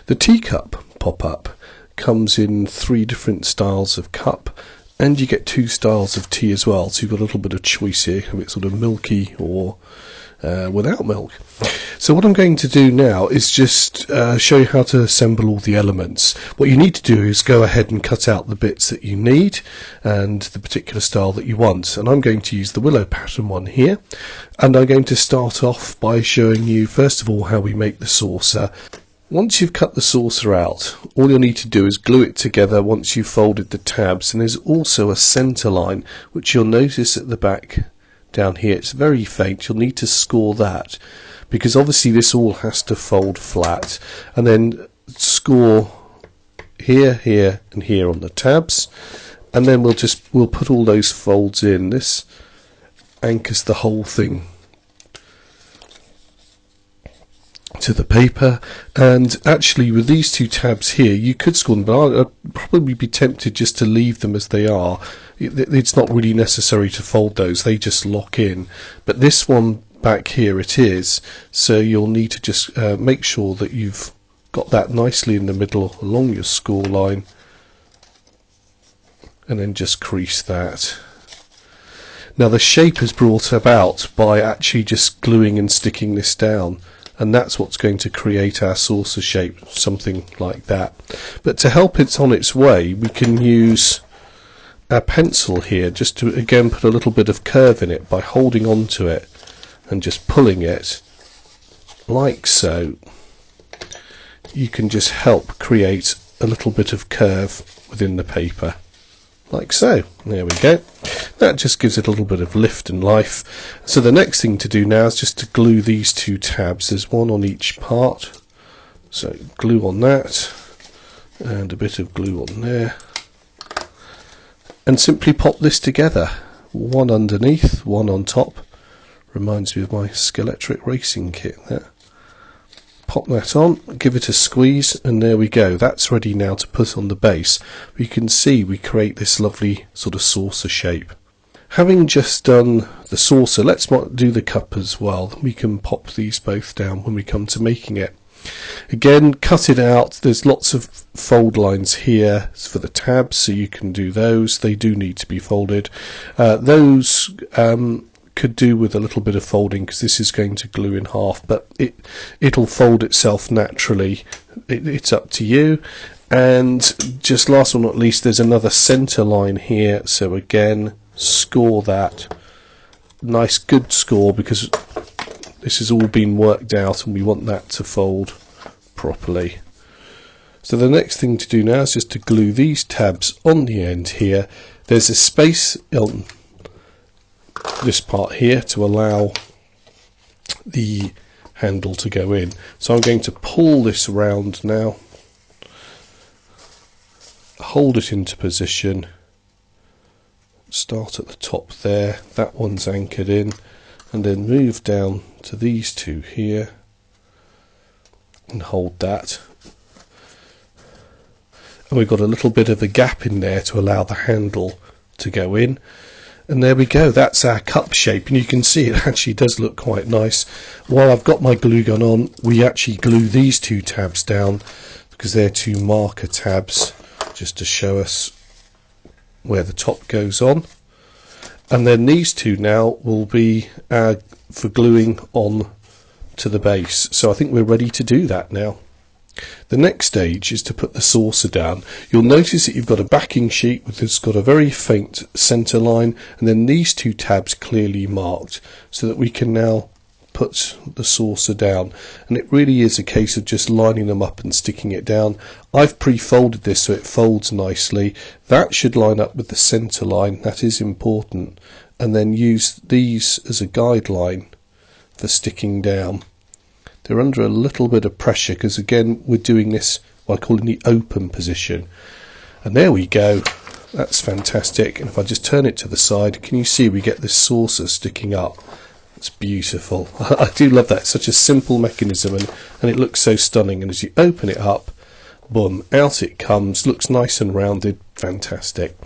The Teacup pop-up comes in 3 different styles of cup, and you get 2 styles of tea as well, so you've got a little bit of choice here, a bit sort of milky or without milk. So what I'm going to do now is just show you how to assemble all the elements. What you need to do is go ahead and cut out the bits that you need and the particular style that you want, and I'm going to use the willow pattern one here, and I'm going to start off by showing you first of all how we make the saucer. Once you've cut the saucer out, all you'll need to do is glue it together once you've folded the tabs, and there's also a centre line which you'll notice at the back down here. It's very faint. You'll need to score that because obviously this all has to fold flat, and then score here, here and here on the tabs, and then we'll put all those folds in. This anchors the whole thing to the paper, and actually with these 2 tabs here you could score them, but I'd probably be tempted just to leave them as they are. It's not really necessary to fold those, they just lock in, but this one back here it is, so you'll need to just make sure that you've got that nicely in the middle along your score line, and then just crease that. Now the shape is brought about by actually just gluing and sticking this down, and that's what's going to create our saucer shape, something like that. But to help it on its way, we can use our pencil here just to again put a little bit of curve in it by holding on to it and just pulling it like so. You can just help create a little bit of curve within the paper, like so. There we go. That just gives it a little bit of lift and life. So the next thing to do now is just to glue these 2 tabs. There's one on each part, so glue on that and a bit of glue on there, and simply pop this together, one underneath, one on top. Reminds me of my Skeletric racing kit there. Pop that on, give it a squeeze, and there we go. That's ready now to put on the base. You can see we create this lovely sort of saucer shape. Having just done the saucer, let's do the cup as well. We can pop these both down when we come to making it. Again, cut it out. There's lots of fold lines here for the tabs, so you can do those. They do need to be folded. Those could do with a little bit of folding because this is going to glue in half, but it'll fold itself naturally. It's up to you. And just last but not least, there's another center line here, so again score that. Nice good score, because this has all been worked out and we want that to fold properly. So the next thing to do now is just to glue these tabs on the end here. There's a space on this part here to allow the handle to go in, so I'm going to pull this round now, hold it into position, start at the top there, that one's anchored in, and then move down to these 2 here and hold that, and we've got a little bit of a gap in there to allow the handle to go in. And there we go, that's our cup shape, and you can see it actually does look quite nice. While I've got my glue gun on, we actually glue these 2 tabs down because they're 2 marker tabs, just to show us where the top goes on. And then these 2 now will be for gluing on to the base. So I think we're ready to do that now. The next stage is to put the saucer down. You'll notice that you've got a backing sheet that's got a very faint centre line, and then these 2 tabs clearly marked, so that we can now put the saucer down. And it really is a case of just lining them up and sticking it down. I've pre-folded this so it folds nicely. That should line up with the centre line, that is important, and then use these as a guideline for sticking down. They're under a little bit of pressure because again we're doing this by calling the open position, and there we go. That's fantastic. And if I just turn it to the side, can you see we get this saucer sticking up? It's beautiful. I do love that. It's such a simple mechanism, and it looks so stunning, and as you open it up, boom, out it comes. Looks nice and rounded. Fantastic.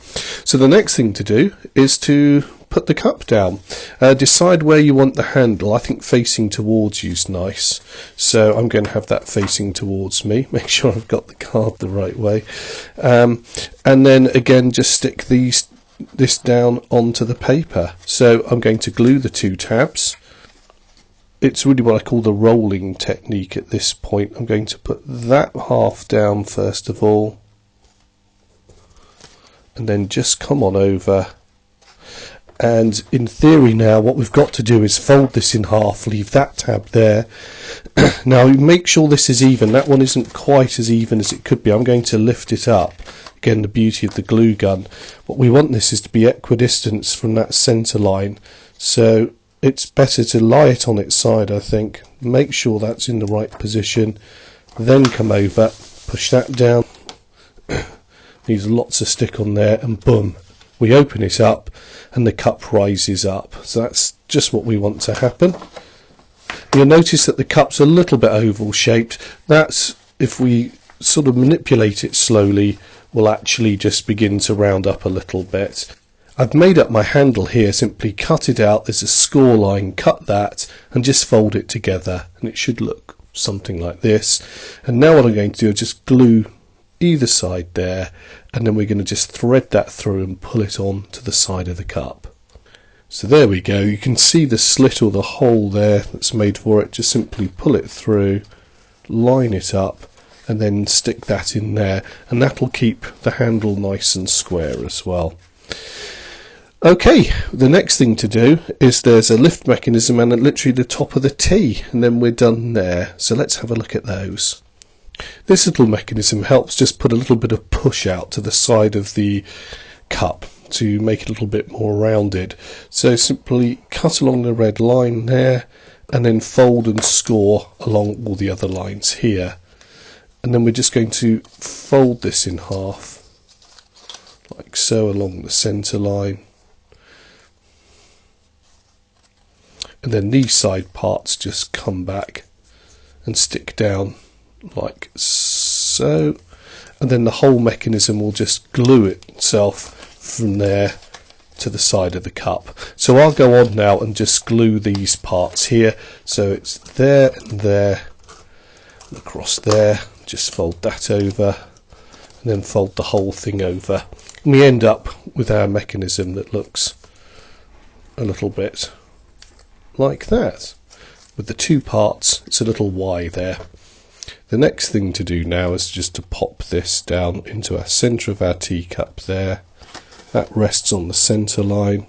So the next thing to do is to put the cup down. Decide where you want the handle. I think facing towards you is nice, so I'm going to have that facing towards me. Make sure I've got the card the right way, and then again just stick this down onto the paper. So I'm going to glue the 2 tabs. It's really what I call the rolling technique at this point. I'm going to put that half down first of all, and then just come on over. And in theory now what we've got to do is fold this in half, leave that tab there. Now make sure this is even. That one isn't quite as even as it could be. I'm going to lift it up. Again, the beauty of the glue gun. What we want this is to be equidistant from that centre line. So it's better to lie it on its side, I think. Make sure that's in the right position. Then come over, push that down. Needs lots of stick on there, and boom, we open it up and the cup rises up. So that's just what we want to happen. You'll notice that the cup's a little bit oval shaped. That's, if we sort of manipulate it slowly, will actually just begin to round up a little bit. I've made up my handle here, simply cut it out, there's a score line, cut that and just fold it together, and it should look something like this. And now what I'm going to do is just glue either side there, and then we're going to just thread that through and pull it on to the side of the cup. So there we go, you can see the slit or the hole there that's made for it. Just simply pull it through, line it up, and then stick that in there, and that'll keep the handle nice and square as well. Okay, the next thing to do is there's a lift mechanism and literally the top of the T, and then we're done there. So let's have a look at those. This little mechanism helps just put a little bit of push out to the side of the cup to make it a little bit more rounded. So simply cut along the red line there, and then fold and score along all the other lines here. And then we're just going to fold this in half, like so, along the centre line. And then these side parts just come back and stick down like so, and then the whole mechanism will just glue itself from there to the side of the cup. So I'll go on now and just glue these parts here, so it's there and there and across there. Just fold that over and then fold the whole thing over, and we end up with our mechanism that looks a little bit like that. With the 2 parts, it's a little Y there. The next thing to do now is just to pop this down into our centre of our teacup there. That rests on the centre line.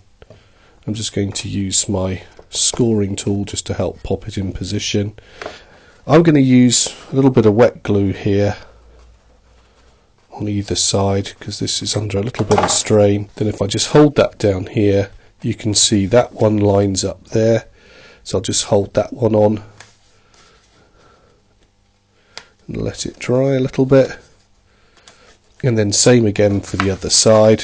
I'm just going to use my scoring tool just to help pop it in position. I'm going to use a little bit of wet glue here on either side because this is under a little bit of strain. Then if I just hold that down here, you can see that one lines up there. So I'll just hold that one on and let it dry a little bit, and then same again for the other side.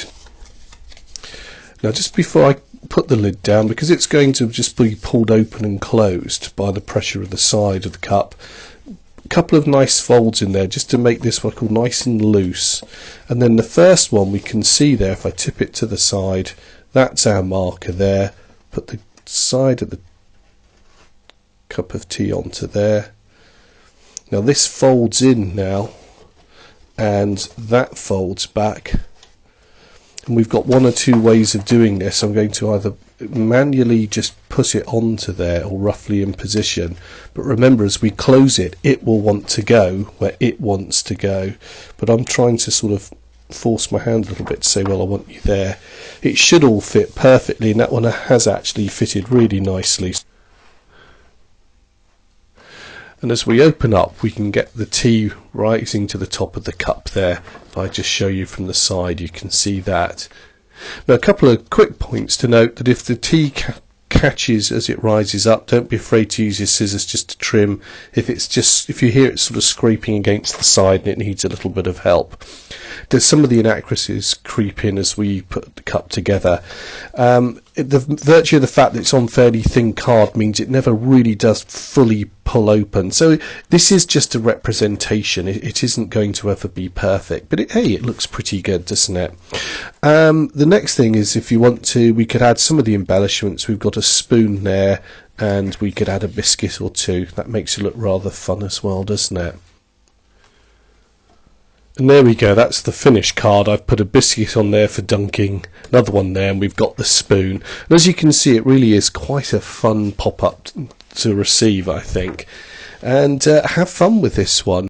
Now just before I put the lid down, because it's going to just be pulled open and closed by the pressure of the side of the cup, a couple of nice folds in there just to make this what I call nice and loose. And then the first one we can see there, if I tip it to the side, that's our marker there. Put the side of the cup of tea onto there. Now this folds in now, and that folds back, and we've got 1 or 2 ways of doing this. I'm going to either manually just put it onto there or roughly in position, but remember, as we close it, it will want to go where it wants to go, but I'm trying to sort of force my hand a little bit to say, well, I want you there. It should all fit perfectly, and that one has actually fitted really nicely. And as we open up, we can get the tea rising to the top of the cup there. If I just show you from the side, you can see that. Now, a couple of quick points to note: that if the tea catches as it rises up, don't be afraid to use your scissors just to trim. If you hear it sort of scraping against the side and it needs a little bit of help, there's some of the inaccuracies creep in as we put the cup together. the virtue of the fact that it's on fairly thin card means it never really does fully pull open. So this is just a representation. It isn't going to ever be perfect, but hey, it looks pretty good, doesn't it? The next thing is, if you want to, we could add some of the embellishments. We've got a spoon there, and we could add a biscuit or two. That makes it look rather fun as well, doesn't it? And there we go, that's the finished card. I've put a biscuit on there for dunking, another one there, and we've got the spoon. And as you can see, it really is quite a fun pop-up to receive, I think. And have fun with this one.